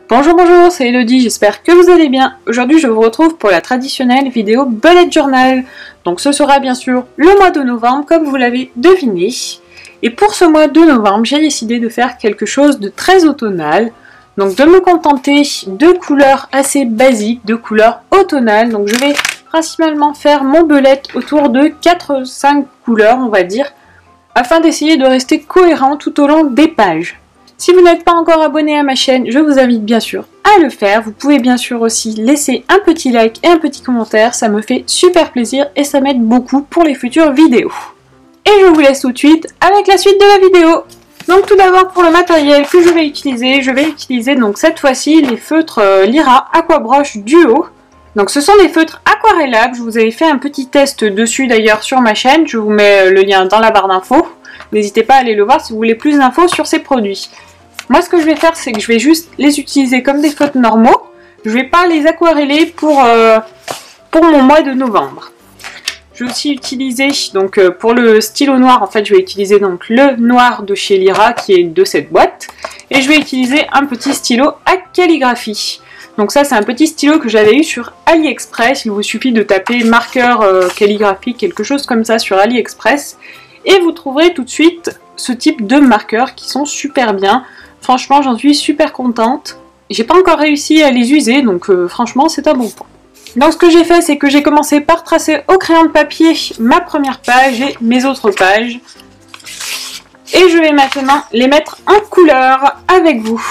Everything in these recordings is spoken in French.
Bonjour, bonjour, c'est Elodie, j'espère que vous allez bien. Aujourd'hui, je vous retrouve pour la traditionnelle vidéo Bullet Journal. Donc ce sera bien sûr le mois de novembre, comme vous l'avez deviné. Et pour ce mois de novembre, j'ai décidé de faire quelque chose de très automnal. Donc de me contenter de couleurs assez basiques, de couleurs automnales. Donc je vais principalement faire mon bullet autour de 4-5 couleurs, on va dire, afin d'essayer de rester cohérent tout au long des pages. Si vous n'êtes pas encore abonné à ma chaîne, je vous invite bien sûr à le faire. Vous pouvez bien sûr aussi laisser un petit like et un petit commentaire, ça me fait super plaisir et ça m'aide beaucoup pour les futures vidéos. Et je vous laisse tout de suite avec la suite de la vidéo. Donc tout d'abord pour le matériel que je vais utiliser donc cette fois-ci les feutres Lyra Aquabrush Duo. Donc ce sont des feutres aquarellables, je vous avais fait un petit test dessus d'ailleurs sur ma chaîne, je vous mets le lien dans la barre d'infos. N'hésitez pas à aller le voir si vous voulez plus d'infos sur ces produits. Moi, ce que je vais faire, c'est que je vais juste les utiliser comme des feutres normaux. Je ne vais pas les aquareller pour mon mois de novembre. Je vais aussi utiliser, donc pour le stylo noir, en fait, je vais utiliser donc le noir de chez Lyra, qui est de cette boîte. Et je vais utiliser un petit stylo à calligraphie. Donc ça, c'est un petit stylo que j'avais eu sur AliExpress. Il vous suffit de taper marqueur calligraphique, quelque chose comme ça sur AliExpress. Et vous trouverez tout de suite ce type de marqueurs qui sont super bien. Franchement, j'en suis super contente. J'ai pas encore réussi à les user, donc franchement, c'est un bon point. Donc ce que j'ai fait, c'est que j'ai commencé par tracer au crayon de papier ma première page et mes autres pages. Et je vais maintenant les mettre en couleur avec vous.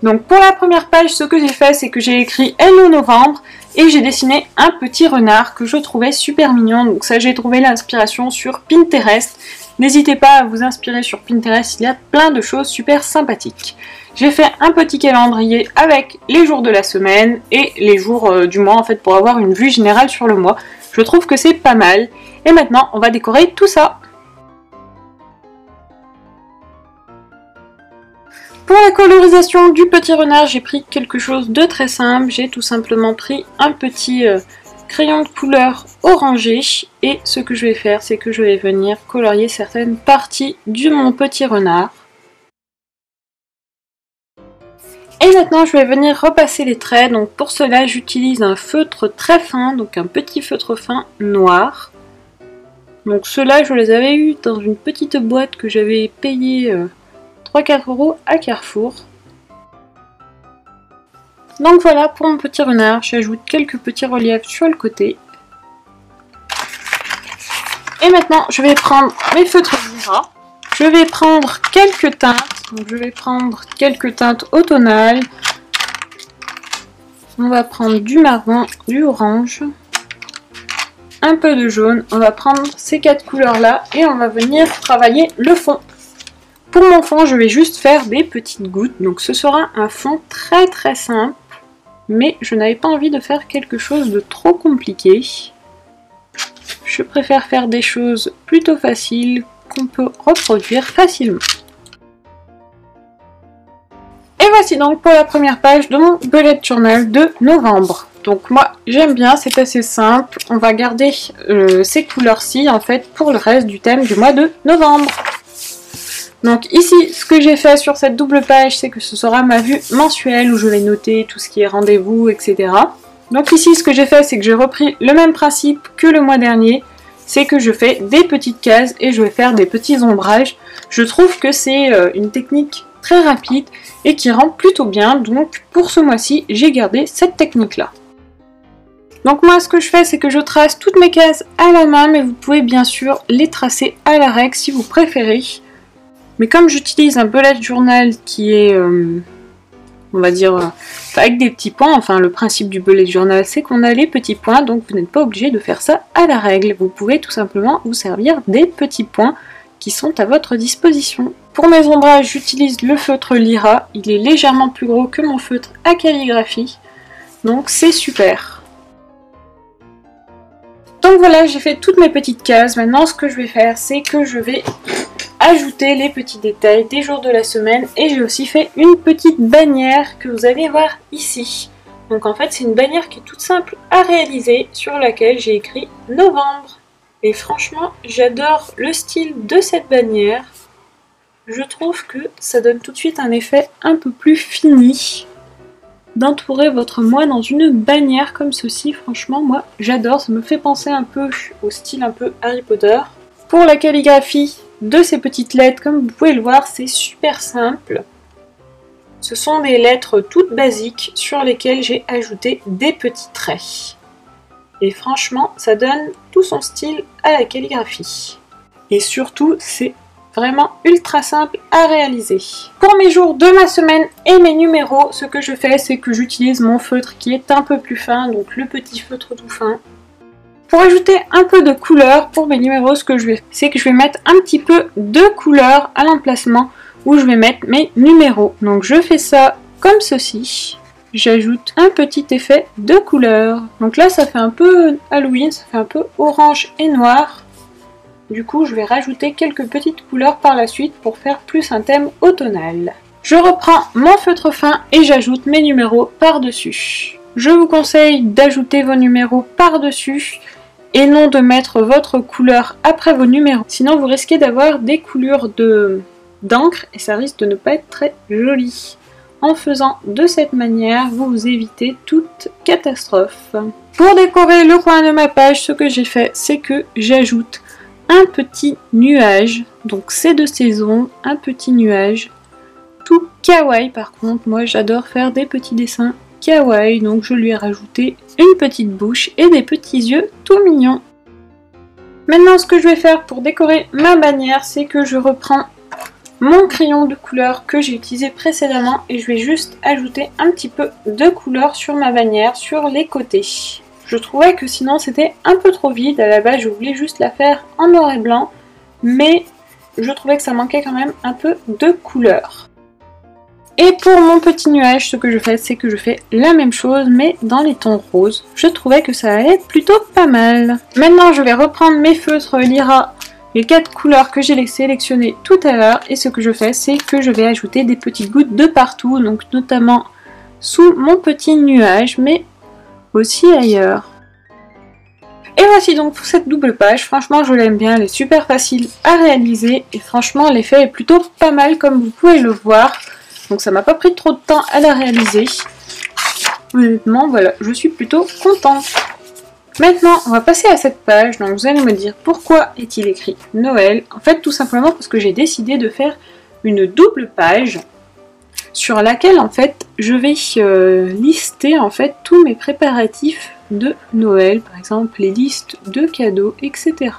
Donc pour la première page, ce que j'ai fait, c'est que j'ai écrit Hello Novembre et j'ai dessiné un petit renard que je trouvais super mignon. Donc ça, j'ai trouvé l'inspiration sur Pinterest. N'hésitez pas à vous inspirer sur Pinterest, il y a plein de choses super sympathiques. J'ai fait un petit calendrier avec les jours de la semaine et les jours du mois en fait pour avoir une vue générale sur le mois. Je trouve que c'est pas mal. Et maintenant, on va décorer tout ça. Pour la colorisation du petit renard, j'ai pris quelque chose de très simple. J'ai tout simplement pris un petit crayon de couleur orangé. Et ce que je vais faire, c'est que je vais venir colorier certaines parties de mon petit renard. Et maintenant, je vais venir repasser les traits. Donc pour cela, j'utilise un feutre très fin, donc un petit feutre fin noir. Donc ceux-là, je les avais eu dans une petite boîte que j'avais payé 3-4 € à Carrefour. Donc voilà pour mon petit renard, j'ajoute quelques petits reliefs sur le côté. Et maintenant je vais prendre mes feutres Lyra. Je vais prendre quelques teintes, donc je vais prendre quelques teintes automnales. On va prendre du marron, du orange, un peu de jaune. On va prendre ces 4 couleurs là et on va venir travailler le fond. Pour mon fond, je vais juste faire des petites gouttes, donc ce sera un fond très très simple, mais je n'avais pas envie de faire quelque chose de trop compliqué. Je préfère faire des choses plutôt faciles qu'on peut reproduire facilement. Et voici donc pour la première page de mon bullet journal de novembre. Donc moi j'aime bien, c'est assez simple, on va garder ces couleurs-ci en fait pour le reste du thème du mois de novembre. Donc ici, ce que j'ai fait sur cette double page, c'est que ce sera ma vue mensuelle où je vais noter tout ce qui est rendez-vous, etc. Donc ici, ce que j'ai fait, c'est que j'ai repris le même principe que le mois dernier. C'est que je fais des petites cases et je vais faire des petits ombrages. Je trouve que c'est une technique très rapide et qui rend plutôt bien. Donc pour ce mois-ci, j'ai gardé cette technique-là. Donc moi, ce que je fais, c'est que je trace toutes mes cases à la main, mais vous pouvez bien sûr les tracer à la règle si vous préférez. Mais comme j'utilise un bullet journal qui est, on va dire, avec des petits points, enfin le principe du bullet journal c'est qu'on a les petits points, donc vous n'êtes pas obligé de faire ça à la règle. Vous pouvez tout simplement vous servir des petits points qui sont à votre disposition. Pour mes ombrages, j'utilise le feutre Lyra, il est légèrement plus gros que mon feutre à calligraphie, donc c'est super. Donc voilà, j'ai fait toutes mes petites cases. Maintenant ce que je vais faire, c'est que je vais ajouter les petits détails des jours de la semaine et j'ai aussi fait une petite bannière que vous allez voir ici. Donc en fait c'est une bannière qui est toute simple à réaliser sur laquelle j'ai écrit novembre. Et franchement j'adore le style de cette bannière. Je trouve que ça donne tout de suite un effet un peu plus fini. d'entourer votre moi dans une bannière comme ceci. Franchement, moi j'adore, ça me fait penser un peu au style un peu Harry Potter. Pour la calligraphie de ces petites lettres, comme vous pouvez le voir, c'est super simple. Ce sont des lettres toutes basiques sur lesquelles j'ai ajouté des petits traits. Et franchement, ça donne tout son style à la calligraphie. Et surtout, c'est vraiment ultra simple à réaliser. Pour mes jours de ma semaine et mes numéros, ce que je fais, c'est que j'utilise mon feutre qui est un peu plus fin, donc le petit feutre tout fin. Pour ajouter un peu de couleur pour mes numéros, ce que je vais faire, c'est que je vais mettre un petit peu de couleur à l'emplacement où je vais mettre mes numéros. Donc je fais ça comme ceci. J'ajoute un petit effet de couleur. Donc là, ça fait un peu Halloween, ça fait un peu orange et noir. Du coup, je vais rajouter quelques petites couleurs par la suite pour faire plus un thème automnal. Je reprends mon feutre fin et j'ajoute mes numéros par-dessus. Je vous conseille d'ajouter vos numéros par-dessus et non de mettre votre couleur après vos numéros. Sinon, vous risquez d'avoir des coulures d'encre et ça risque de ne pas être très joli. En faisant de cette manière, vous évitez toute catastrophe. Pour décorer le coin de ma page, ce que j'ai fait, c'est que j'ajoute un petit nuage. Donc c'est de saison, un petit nuage. Tout kawaii par contre, moi j'adore faire des petits dessins kawaii. Donc je lui ai rajouté une petite bouche et des petits yeux tout mignons. Maintenant ce que je vais faire pour décorer ma bannière, c'est que je reprends mon crayon de couleur que j'ai utilisé précédemment et je vais juste ajouter un petit peu de couleur sur ma bannière, sur les côtés. Je trouvais que sinon c'était un peu trop vide, à la base je voulais juste la faire en noir et blanc, mais je trouvais que ça manquait quand même un peu de couleur. Et pour mon petit nuage, ce que je fais, c'est que je fais la même chose mais dans les tons roses. Je trouvais que ça allait plutôt pas mal. Maintenant je vais reprendre mes feutres Lyra, les 4 couleurs que j'ai sélectionnées tout à l'heure, et ce que je fais, c'est que je vais ajouter des petites gouttes de partout, donc notamment sous mon petit nuage, mais aussi ailleurs. Et voici donc pour cette double page. Franchement, je l'aime bien, elle est super facile à réaliser, et franchement, l'effet est plutôt pas mal, comme vous pouvez le voir. Donc ça m'a pas pris trop de temps à la réaliser. Honnêtement, voilà, je suis plutôt contente. Maintenant, on va passer à cette page, donc vous allez me dire pourquoi est-il écrit Noël. En fait, tout simplement parce que j'ai décidé de faire une double page sur laquelle, en fait, je vais lister, en fait, tous mes préparatifs de Noël, par exemple, les listes de cadeaux, etc.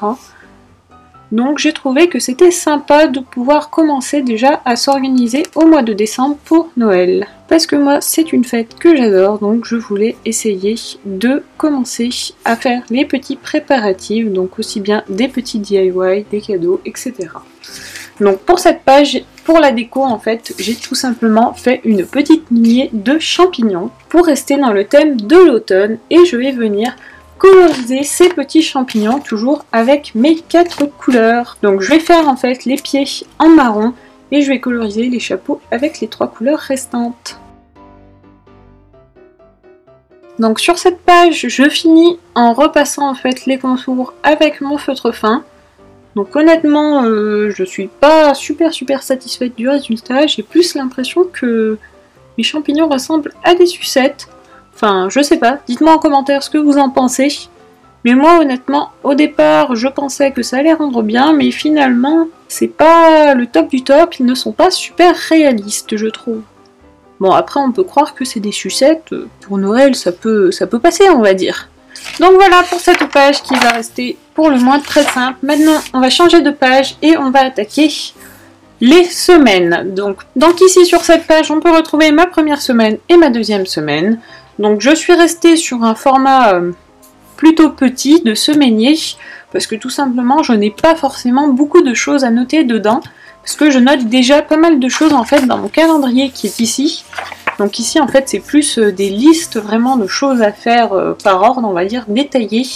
Donc, j'ai trouvé que c'était sympa de pouvoir commencer déjà à s'organiser au mois de décembre pour Noël. Parce que moi, c'est une fête que j'adore, donc je voulais essayer de commencer à faire les petits préparatifs, donc aussi bien des petits DIY, des cadeaux, etc. Donc pour cette page, pour la déco, en fait, j'ai tout simplement fait une petite lignée de champignons pour rester dans le thème de l'automne, et je vais venir coloriser ces petits champignons toujours avec mes 4 couleurs. Donc je vais faire en fait les pieds en marron et je vais coloriser les chapeaux avec les 3 couleurs restantes. Donc sur cette page, je finis en repassant en fait les contours avec mon feutre fin. Donc honnêtement, je suis pas super satisfaite du résultat. J'ai plus l'impression que mes champignons ressemblent à des sucettes. Enfin, je sais pas, dites-moi en commentaire ce que vous en pensez. Mais moi, honnêtement, au départ, je pensais que ça allait rendre bien, mais finalement, c'est pas le top du top, ils ne sont pas super réalistes, je trouve. Bon, après, on peut croire que c'est des sucettes, pour Noël, ça peut passer, on va dire. Donc voilà pour cette page qui va rester pour le moins très simple. Maintenant, on va changer de page et on va attaquer les semaines. Donc ici, sur cette page, on peut retrouver ma première semaine et ma deuxième semaine. Donc je suis restée sur un format plutôt petit de semainier parce que tout simplement je n'ai pas forcément beaucoup de choses à noter dedans parce que je note déjà pas mal de choses en fait dans mon calendrier qui est ici. Donc ici en fait c'est plus des listes vraiment de choses à faire par ordre, on va dire détaillées,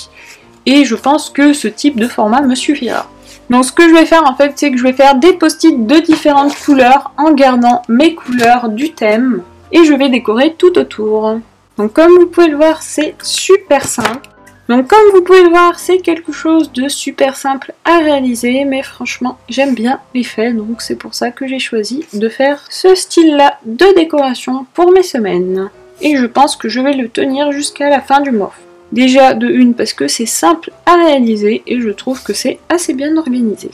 et je pense que ce type de format me suffira. Donc ce que je vais faire en fait, c'est que je vais faire des post-it de différentes couleurs en gardant mes couleurs du thème et je vais décorer tout autour. Donc comme vous pouvez le voir, c'est super simple. Donc comme vous pouvez le voir, c'est quelque chose de super simple à réaliser, mais franchement, j'aime bien l'effet, donc c'est pour ça que j'ai choisi de faire ce style-là de décoration pour mes semaines. et je pense que je vais le tenir jusqu'à la fin du mois. Déjà de une parce que c'est simple à réaliser et je trouve que c'est assez bien organisé.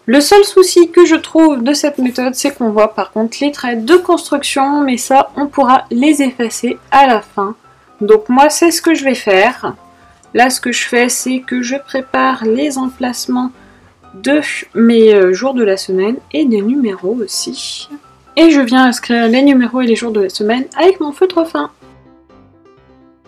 Le seul souci que je trouve de cette méthode, c'est qu'on voit par contre les traits de construction, mais ça on pourra les effacer à la fin. Donc moi c'est ce que je vais faire. Là ce que je fais c'est que je prépare les emplacements de mes jours de la semaine et des numéros aussi. Et je viens inscrire les numéros et les jours de la semaine avec mon feutre fin.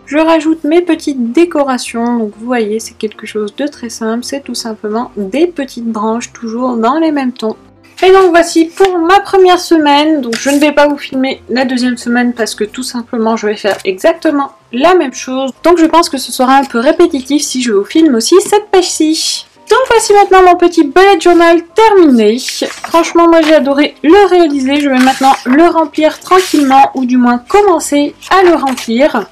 Je rajoute mes petites décorations, donc vous voyez c'est quelque chose de très simple, c'est tout simplement des petites branches toujours dans les mêmes tons. Et donc voici pour ma première semaine, donc je ne vais pas vous filmer la deuxième semaine parce que tout simplement je vais faire exactement la même chose. Donc je pense que ce sera un peu répétitif si je vous filme aussi cette page-ci. Donc voici maintenant mon petit bullet journal terminé. Franchement moi j'ai adoré le réaliser, je vais maintenant le remplir tranquillement ou du moins commencer à le remplir.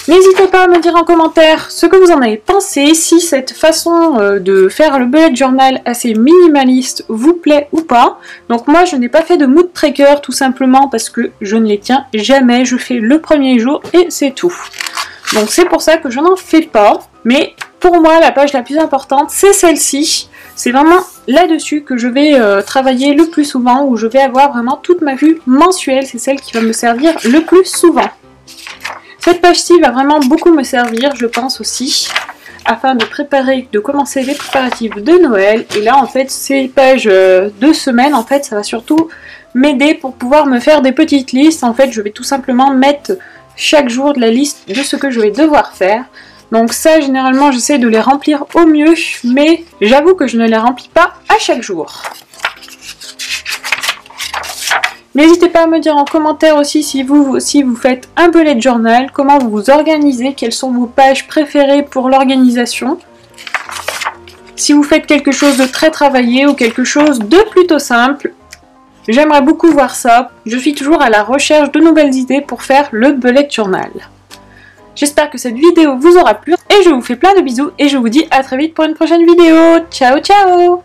N'hésitez pas à me dire en commentaire ce que vous en avez pensé, si cette façon de faire le bullet journal assez minimaliste vous plaît ou pas. Donc moi je n'ai pas fait de mood tracker tout simplement parce que je ne les tiens jamais, je fais le premier jour et c'est tout. Donc c'est pour ça que je n'en fais pas, mais pour moi la page la plus importante c'est celle-ci. C'est vraiment là-dessus que je vais travailler le plus souvent, où je vais avoir vraiment toute ma vue mensuelle, c'est celle qui va me servir le plus souvent. Cette page-ci va vraiment beaucoup me servir, je pense aussi, afin de commencer les préparatifs de Noël. Et là, en fait, ces pages de semaine, en fait, ça va surtout m'aider pour pouvoir me faire des petites listes. En fait, je vais tout simplement mettre chaque jour de la liste de ce que je vais devoir faire. Donc ça, généralement, j'essaie de les remplir au mieux, mais j'avoue que je ne les remplis pas à chaque jour. N'hésitez pas à me dire en commentaire aussi si vous faites un bullet journal, comment vous vous organisez, quelles sont vos pages préférées pour l'organisation. Si vous faites quelque chose de très travaillé ou quelque chose de plutôt simple, j'aimerais beaucoup voir ça. Je suis toujours à la recherche de nouvelles idées pour faire le bullet journal. J'espère que cette vidéo vous aura plu et je vous fais plein de bisous et je vous dis à très vite pour une prochaine vidéo. Ciao ciao!